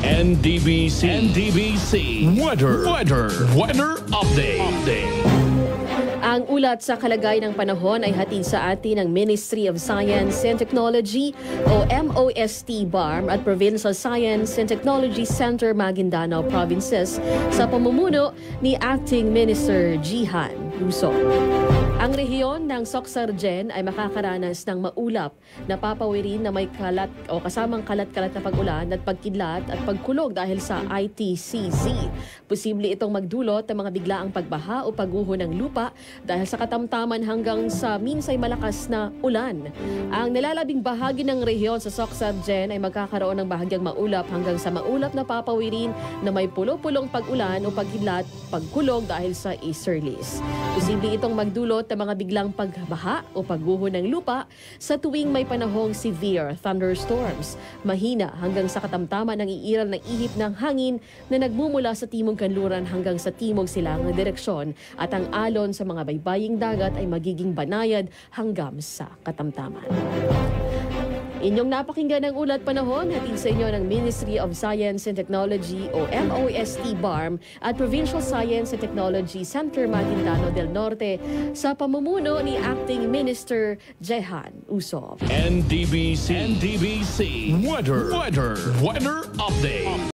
NDBC Weather Update. Ang ulat sa kalagayan ng panahon ay hatid sa atin ng Ministry of Science and Technology o MOST BARM at Provincial Science and Technology Center Maguindanao Provinces sa pamumuno ni Acting Minister Jihan Uso. Ang rehiyon ng Soxargen ay makakaranas ng maulap na papawirin na may kalat o kasamang kalat-kalat na pag-ulan at pagkidlat at pagkulog dahil sa ITCZ. Posible itong magdulot ng mga biglaang pagbaha o pagguho ng lupa dahil sa katamtaman hanggang sa minsay malakas na ulan. Ang nilalabing bahagi ng rehiyon sa Soxargen ay magkakaroon ng bahagyang maulap hanggang sa maulap na papawirin na may pulo-pulong pag-ulan o pagkidlat, pagkulog dahil sa easterlies. Posible itong magdulot ng mga biglang pagbaha o pagguho ng lupa sa tuwing may panahong severe thunderstorms. Mahina hanggang sa katamtaman ng iiral ng ihip ng hangin na nagmumula sa timog kanluran hanggang sa timog silangang direksyon at ang alon sa mga baybaying dagat ay magiging banayad hanggang sa katamtaman. Inyong napakinggan ang ulat panahon, hatid sa inyo ng Ministry of Science and Technology o MOST BARM at Provincial Science and Technology Center Maguindanao del Norte sa pamumuno ni Acting Minister Jihan Uso. NDBC Weather Update.